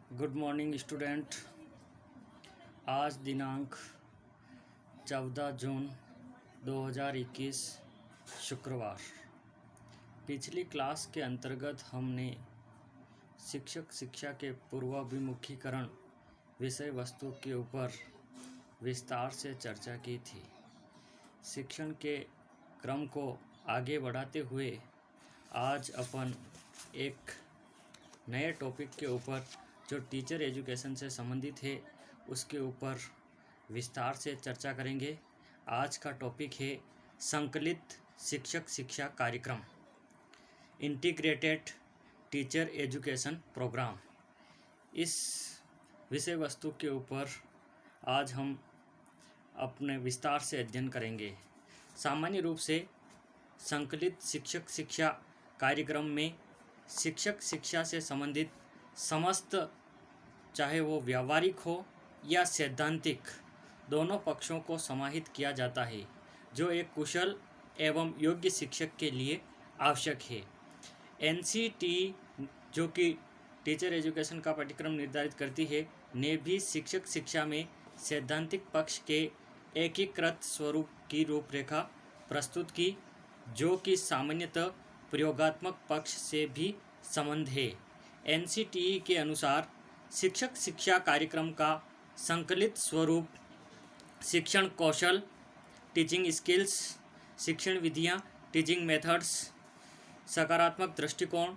Good morning student. आज दिनांक 14 जून 2021 शुक्रवार। पिछली क्लास के अंतर्गत हमने शिक्षक शिक्षा के पूर्वाभिमुखीकरण विषय वस्तु के ऊपर विस्तार से चर्चा की थी। शिक्षण के क्रम को आगे बढ़ाते हुए आज अपन एक नए टॉपिक के ऊपर जो टीचर एजुकेशन से संबंधित है उसके ऊपर विस्तार से चर्चा करेंगे। आज का टॉपिक है संकलित शिक्षक शिक्षा कार्यक्रम, इंटीग्रेटेड टीचर एजुकेशन प्रोग्राम। इस विषय वस्तु के ऊपर आज हम अपने विस्तार से अध्ययन करेंगे। सामान्य रूप से संकलित शिक्षक शिक्षा कार्यक्रम में शिक्षक शिक्षा से संबंधित समस्त, चाहे वो व्यावहारिक हो या सैद्धांतिक, दोनों पक्षों को समाहित किया जाता है, जो एक कुशल एवं योग्य शिक्षक के लिए आवश्यक है। एनसीटी, जो कि टीचर एजुकेशन का पाठ्यक्रम निर्धारित करती है, ने भी शिक्षक शिक्षा में सैद्धांतिक पक्ष के एकीकृत स्वरूप की रूपरेखा प्रस्तुत की, जो कि सामान्यतः प्रयोगात्मक पक्ष से भी संबंध है। एनसीटीई के अनुसार शिक्षक शिक्षा कार्यक्रम का संकलित स्वरूप शिक्षण कौशल, टीचिंग स्किल्स, शिक्षण विधियाँ, टीचिंग मेथड्स, सकारात्मक दृष्टिकोण,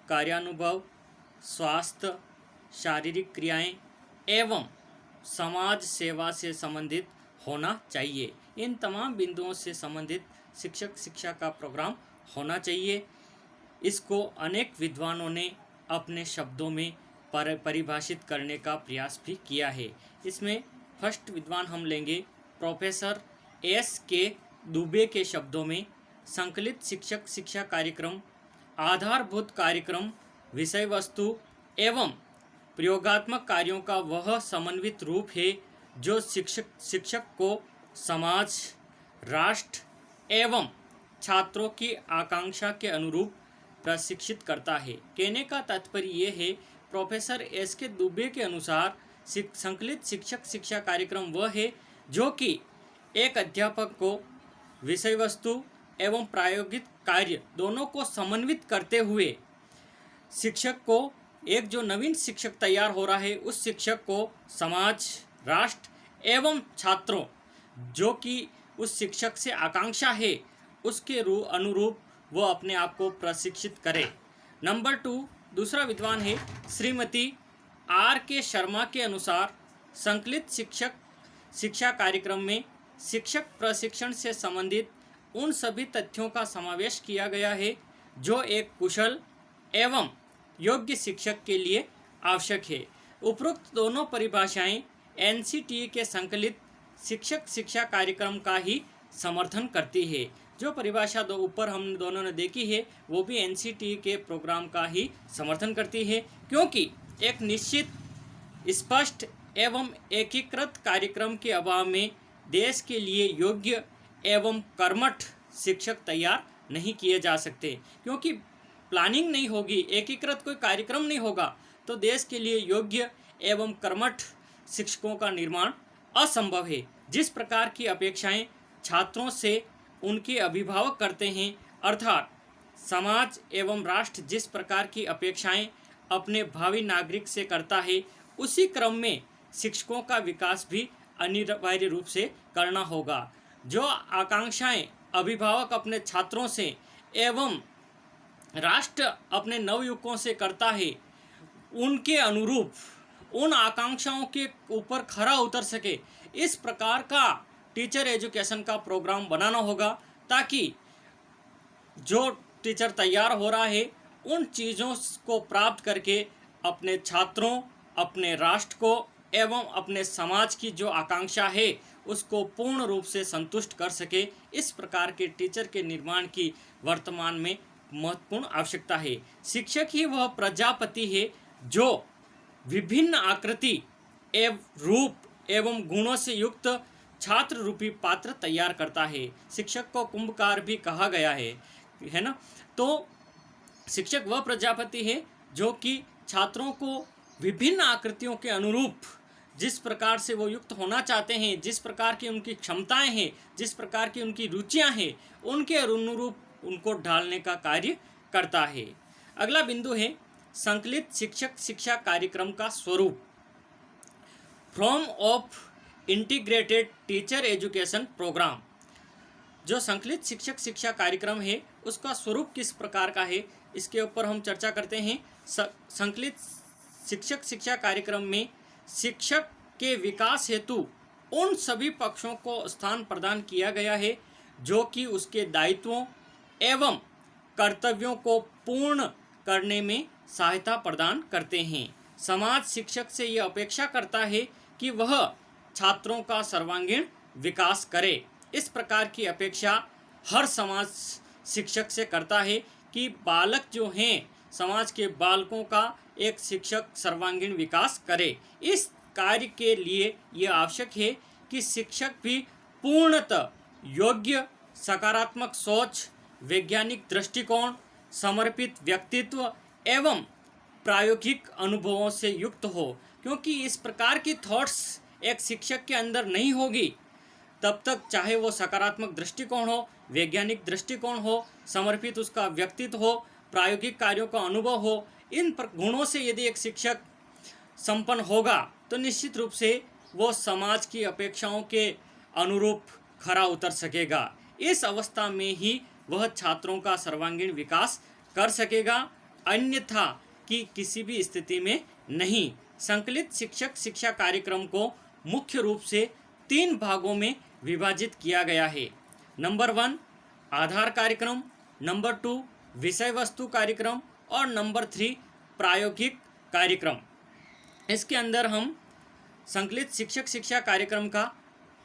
कार्यानुभव, स्वास्थ्य, शारीरिक क्रियाएं एवं समाज सेवा से संबंधित होना चाहिए। इन तमाम बिंदुओं से संबंधित शिक्षक शिक्षा का प्रोग्राम होना चाहिए। इसको अनेक विद्वानों ने अपने शब्दों में परिभाषित करने का प्रयास भी किया है। इसमें फर्स्ट विद्वान हम लेंगे प्रोफेसर एस.के. दुबे के शब्दों में, संकलित शिक्षक शिक्षा कार्यक्रम आधारभूत कार्यक्रम, विषय वस्तु एवं प्रयोगात्मक कार्यों का वह समन्वित रूप है जो शिक्षक को समाज, राष्ट्र एवं छात्रों की आकांक्षा के अनुरूप प्रशिक्षित करता है। कहने का तात्पर्य ये है, प्रोफेसर एस.के. दुबे के अनुसार संकलित शिक्षक शिक्षा कार्यक्रम वह है जो कि एक अध्यापक को विषय वस्तु एवं प्रायोगिक कार्य दोनों को समन्वित करते हुए शिक्षक को, एक जो नवीन शिक्षक तैयार हो रहा है, उस शिक्षक को समाज, राष्ट्र एवं छात्रों, जो कि उस शिक्षक से आकांक्षा है, उसके अनुरूप वो अपने आप को प्रशिक्षित करे। नंबर 2, दूसरा विद्वान है श्रीमती आर.के. शर्मा के अनुसार संकलित शिक्षक शिक्षा कार्यक्रम में शिक्षक प्रशिक्षण से संबंधित उन सभी तथ्यों का समावेश किया गया है जो एक कुशल एवं योग्य शिक्षक के लिए आवश्यक है। उपरोक्त दोनों परिभाषाएं एनसीटीई के संकलित शिक्षक शिक्षा कार्यक्रम का ही समर्थन करती है। जो परिभाषा ऊपर हम दोनों ने देखी है वो भी एनसीटीई के प्रोग्राम का ही समर्थन करती है, क्योंकि एक निश्चित, स्पष्ट एवं एकीकृत कार्यक्रम के अभाव में देश के लिए योग्य एवं कर्मठ शिक्षक तैयार नहीं किए जा सकते। क्योंकि प्लानिंग नहीं होगी, एकीकृत कोई कार्यक्रम नहीं होगा, तो देश के लिए योग्य एवं कर्मठ शिक्षकों का निर्माण असंभव है। जिस प्रकार की अपेक्षाएं छात्रों से उनके अभिभावक करते हैं, अर्थात समाज एवं राष्ट्र जिस प्रकार की अपेक्षाएं अपने भावी नागरिक से करता है, उसी क्रम में शिक्षकों का विकास भी अनिवार्य रूप से करना होगा। जो आकांक्षाएं अभिभावक अपने छात्रों से एवं राष्ट्र अपने नवयुवकों से करता है, उनके अनुरूप, उन आकांक्षाओं के ऊपर खरा उतर सके, इस प्रकार का टीचर एजुकेशन का प्रोग्राम बनाना होगा, ताकि जो टीचर तैयार हो रहा है उन चीज़ों को प्राप्त करके अपने छात्रों, अपने राष्ट्र को एवं अपने समाज की जो आकांक्षा है उसको पूर्ण रूप से संतुष्ट कर सके। इस प्रकार के टीचर के निर्माण की वर्तमान में महत्वपूर्ण आवश्यकता है। शिक्षक ही वह प्रजापति है जो विभिन्न आकृति एवं रूप एवं गुणों से युक्त छात्र रूपी पात्र तैयार करता है। शिक्षक को कुंभकार भी कहा गया है ना। तो शिक्षक वह प्रजापति है जो कि छात्रों को विभिन्न आकृतियों के अनुरूप जिस प्रकार से वो युक्त होना चाहते हैं, जिस प्रकार की उनकी क्षमताएं हैं, जिस प्रकार की उनकी रुचियां हैं, उनके अनुरूप उनको ढालने का कार्य करता है। अगला बिंदु है संकलित शिक्षक शिक्षा कार्यक्रम का स्वरूप। Form of integrated teacher education programme. जो संकलित शिक्षक शिक्षा कार्यक्रम है उसका स्वरूप किस प्रकार का है, इसके ऊपर हम चर्चा करते हैं। संकलित शिक्षक शिक्षा कार्यक्रम में शिक्षक के विकास हेतु उन सभी पक्षों को स्थान प्रदान किया गया है जो कि उसके दायित्वों एवं कर्तव्यों को पूर्ण करने में सहायता प्रदान करते हैं। समाज शिक्षक से यह अपेक्षा करता है कि वह छात्रों का सर्वांगीण विकास करे। इस प्रकार की अपेक्षा हर समाज शिक्षक से करता है कि बालक जो हैं, समाज के बालकों का एक शिक्षक सर्वांगीण विकास करे। इस कार्य के लिए यह आवश्यक है कि शिक्षक भी पूर्णतः योग्य, सकारात्मक सोच, वैज्ञानिक दृष्टिकोण, समर्पित व्यक्तित्व एवं प्रायोगिक अनुभवों से युक्त हो। क्योंकि इस प्रकार की थॉट्स एक शिक्षक के अंदर नहीं होगी तब तक चाहे वो सकारात्मक दृष्टिकोण हो, वैज्ञानिक दृष्टिकोण हो, समर्पित उसका व्यक्तित्व हो, प्रायोगिक कार्यों का अनुभव हो, इन गुणों से यदि एक शिक्षक संपन्न होगा तो निश्चित रूप से वो समाज की अपेक्षाओं के अनुरूप खरा उतर सकेगा। इस अवस्था में ही वह छात्रों का सर्वांगीण विकास कर सकेगा, अन्यथा कि किसी भी स्थिति में नहीं। संकलित शिक्षक शिक्षा कार्यक्रम को मुख्य रूप से 3 भागों में विभाजित किया गया है। नंबर 1 आधार कार्यक्रम, नंबर 2 विषय वस्तु कार्यक्रम और नंबर 3 प्रायोगिक कार्यक्रम। इसके अंदर हम संकलित शिक्षक शिक्षा कार्यक्रम का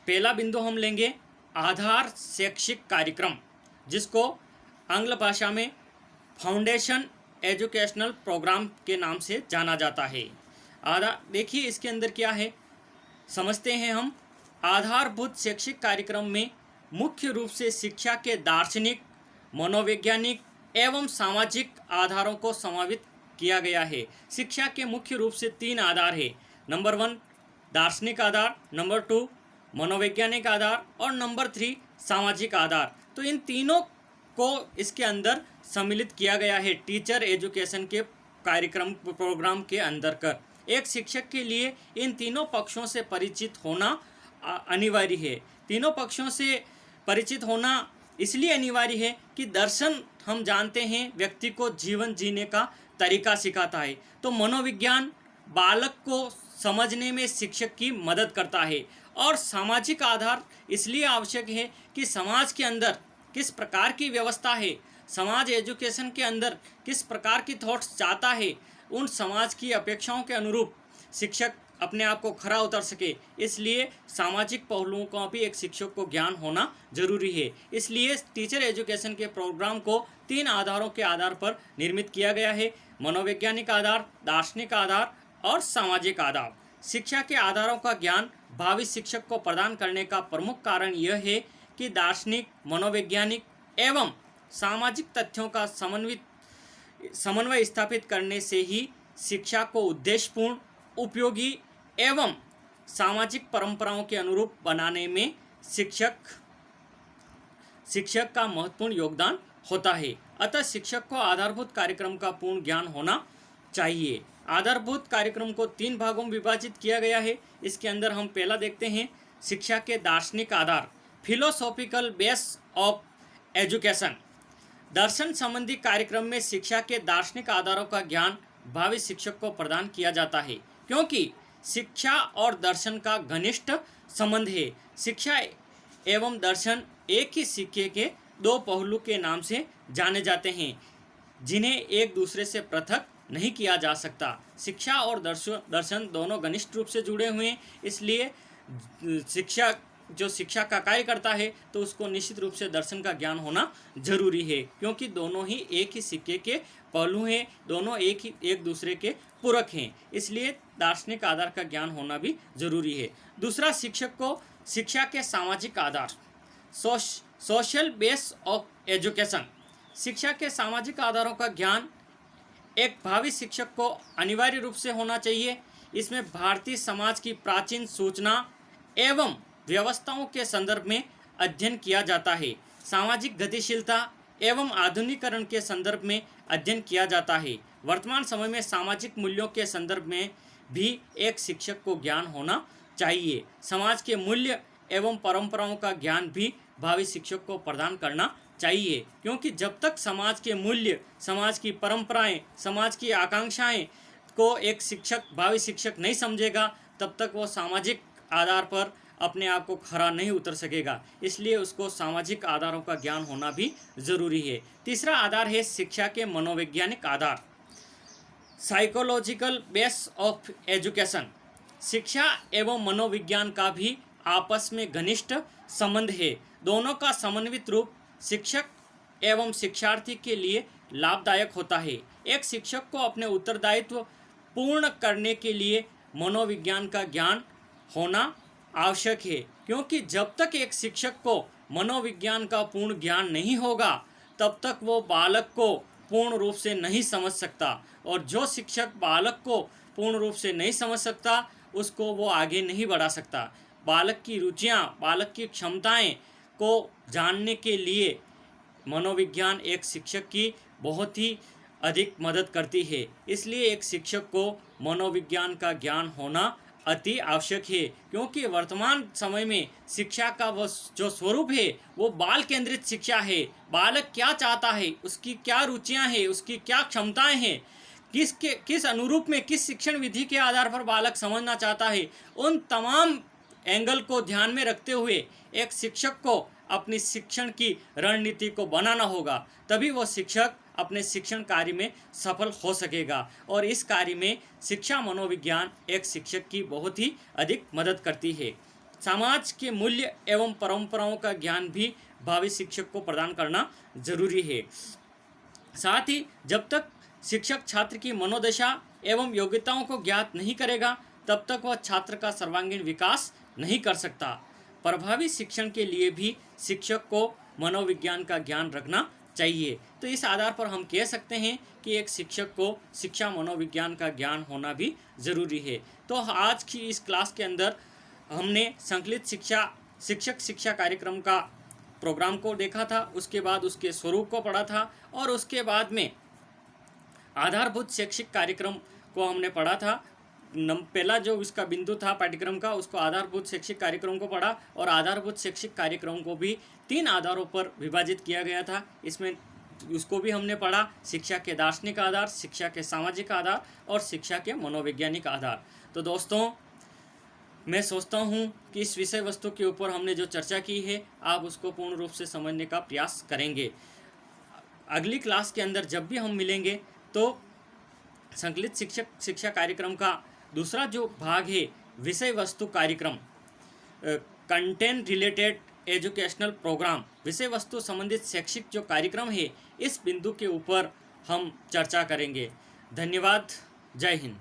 पहला बिंदु हम लेंगे आधार शैक्षिक कार्यक्रम, जिसको आंग्ल भाषा में फाउंडेशन एजुकेशनल प्रोग्राम के नाम से जाना जाता है। देखिए इसके अंदर क्या है, समझते हैं हम। आधारभूत शैक्षिक कार्यक्रम में मुख्य रूप से शिक्षा के दार्शनिक, मनोवैज्ञानिक एवं सामाजिक आधारों को समावित किया गया है। शिक्षा के मुख्य रूप से 3 आधार है। नंबर 1 दार्शनिक आधार, नंबर 2 मनोवैज्ञानिक आधार और नंबर 3 सामाजिक आधार। तो इन तीनों को इसके अंदर सम्मिलित किया गया है टीचर एजुकेशन के कार्यक्रम प्रोग्राम के अंदर कर। एक शिक्षक के लिए इन तीनों पक्षों से परिचित होना अनिवार्य है। तीनों पक्षों से परिचित होना इसलिए अनिवार्य है कि दर्शन हम जानते हैं व्यक्ति को जीवन जीने का तरीका सिखाता है, तो मनोविज्ञान बालक को समझने में शिक्षक की मदद करता है। और सामाजिक आधार इसलिए आवश्यक है कि समाज के अंदर किस प्रकार की व्यवस्था है, समाज एजुकेशन के अंदर किस प्रकार की थॉट्स चाहता है, उन समाज की अपेक्षाओं के अनुरूप शिक्षक अपने आप को खरा उतर सके। इसलिए सामाजिक पहलुओं का भी एक शिक्षक को ज्ञान होना जरूरी है। इसलिए टीचर एजुकेशन के प्रोग्राम को 3 आधारों के आधार पर निर्मित किया गया है, मनोवैज्ञानिक आधार, दार्शनिक आधार और सामाजिक आधार। शिक्षा के आधारों का ज्ञान भावी शिक्षक को प्रदान करने का प्रमुख कारण यह है कि दार्शनिक, मनोवैज्ञानिक एवं सामाजिक तथ्यों का समन्वय स्थापित करने से ही शिक्षा को उद्देश्यपूर्ण, उपयोगी एवं सामाजिक परंपराओं के अनुरूप बनाने में शिक्षक का महत्वपूर्ण योगदान होता है। अतः शिक्षक को आधारभूत कार्यक्रम का पूर्ण ज्ञान होना चाहिए। आधारभूत कार्यक्रम को 3 भागों में विभाजित किया गया है। इसके अंदर हम पहला देखते हैं शिक्षा के दार्शनिक आधार, फिलोसॉफिकल बेस ऑफ एजुकेशन। दर्शन संबंधी कार्यक्रम में शिक्षा के दार्शनिक आधारों का ज्ञान भावी शिक्षक को प्रदान किया जाता है, क्योंकि शिक्षा और दर्शन का घनिष्ठ संबंध है। शिक्षा एवं दर्शन एक ही सिक्के के 2 पहलू के नाम से जाने जाते हैं, जिन्हें एक दूसरे से पृथक नहीं किया जा सकता। शिक्षा और दर्शन दोनों घनिष्ठ रूप से जुड़े हुए हैं। इसलिए शिक्षा का कार्य करता है तो उसको निश्चित रूप से दर्शन का ज्ञान होना जरूरी है, क्योंकि दोनों ही एक ही सिक्के के पहलू हैं, दोनों एक दूसरे के पूरक हैं। इसलिए दार्शनिक आधार का ज्ञान होना भी जरूरी है। दूसरा, शिक्षक को शिक्षा के सामाजिक आधार, सोशल बेस ऑफ एजुकेशन। शिक्षा के सामाजिक आधारों का ज्ञान एक भावी शिक्षक को अनिवार्य रूप से होना चाहिए। इसमें भारतीय समाज की प्राचीन सूचना एवं व्यवस्थाओं के संदर्भ में अध्ययन किया जाता है। सामाजिक गतिशीलता एवं आधुनिकीकरण के संदर्भ में अध्ययन किया जाता है। वर्तमान समय में सामाजिक मूल्यों के संदर्भ में भी एक शिक्षक को ज्ञान होना चाहिए। समाज के मूल्य एवं परंपराओं का ज्ञान भी भावी शिक्षक को प्रदान करना चाहिए, क्योंकि जब तक समाज के मूल्य, समाज की परंपराएं, समाज की आकांक्षाएं को एक शिक्षक, भावी शिक्षक नहीं समझेगा, तब तक वो सामाजिक आधार पर अपने आप को खरा नहीं उतर सकेगा। इसलिए उसको सामाजिक आधारों का ज्ञान होना भी जरूरी है। तीसरा आधार है शिक्षा के मनोवैज्ञानिक आधार, साइकोलॉजिकल बेस ऑफ एजुकेशन। शिक्षा एवं मनोविज्ञान का भी आपस में घनिष्ठ संबंध है। दोनों का समन्वित रूप शिक्षक एवं शिक्षार्थी के लिए लाभदायक होता है। एक शिक्षक को अपने उत्तरदायित्व पूर्ण करने के लिए मनोविज्ञान का ज्ञान होना आवश्यक है, क्योंकि जब तक एक शिक्षक को मनोविज्ञान का पूर्ण ज्ञान नहीं होगा, तब तक वो बालक को पूर्ण रूप से नहीं समझ सकता, और जो शिक्षक बालक को पूर्ण रूप से नहीं समझ सकता, उसको वो आगे नहीं बढ़ा सकता। बालक की रुचियाँ, बालक की क्षमताएं को जानने के लिए मनोविज्ञान एक शिक्षक की बहुत ही अधिक मदद करती है। इसलिए एक शिक्षक को मनोविज्ञान का ज्ञान होना अति आवश्यक है, क्योंकि वर्तमान समय में शिक्षा का वो जो स्वरूप है वो बाल केंद्रित शिक्षा है। बालक क्या चाहता है, उसकी क्या रुचियां हैं, उसकी क्या क्षमताएं हैं, किस अनुरूप में, किस शिक्षण विधि के आधार पर बालक समझना चाहता है, उन तमाम एंगल को ध्यान में रखते हुए एक शिक्षक को अपनी शिक्षण की रणनीति को बनाना होगा। तभी वो शिक्षक अपने शिक्षण कार्य में सफल हो सकेगा, और इस कार्य में शिक्षा मनोविज्ञान एक शिक्षक की बहुत ही अधिक मदद करती है। समाज के मूल्य एवं परंपराओं का ज्ञान भी भावी शिक्षक को प्रदान करना जरूरी है। साथ ही जब तक शिक्षक छात्र की मनोदशा एवं योग्यताओं को ज्ञात नहीं करेगा, तब तक वह छात्र का सर्वांगीण विकास नहीं कर सकता। प्रभावी शिक्षण के लिए भी शिक्षक को मनोविज्ञान का ज्ञान रखना चाहिए। तो इस आधार पर हम कह सकते हैं कि एक शिक्षक को शिक्षा मनोविज्ञान का ज्ञान होना भी ज़रूरी है। तो आज की इस क्लास के अंदर हमने संकलित शिक्षक शिक्षा कार्यक्रम का प्रोग्राम को देखा था, उसके बाद उसके स्वरूप को पढ़ा था, और उसके बाद में आधारभूत शैक्षिक कार्यक्रम को हमने पढ़ा था। पहला जो इसका बिंदु था पाठ्यक्रम का, उसको आधारभूत शैक्षिक कार्यक्रम को पढ़ा, और आधारभूत शैक्षिक कार्यक्रम को भी 3 आधारों पर विभाजित किया गया था। इसमें उसको भी हमने पढ़ा, शिक्षा के दार्शनिक आधार, शिक्षा के सामाजिक आधार और शिक्षा के मनोवैज्ञानिक आधार। तो दोस्तों, मैं सोचता हूँ कि इस विषय वस्तु के ऊपर हमने जो चर्चा की है, आप उसको पूर्ण रूप से समझने का प्रयास करेंगे। अगली क्लास के अंदर जब भी हम मिलेंगे, तो संकलित शिक्षा कार्यक्रम का दूसरा जो भाग है, विषय वस्तु कार्यक्रम, कंटेंट रिलेटेड एजुकेशनल प्रोग्राम, विषय वस्तु संबंधित शैक्षिक जो कार्यक्रम है, इस बिंदु के ऊपर हम चर्चा करेंगे। धन्यवाद। जय हिंद।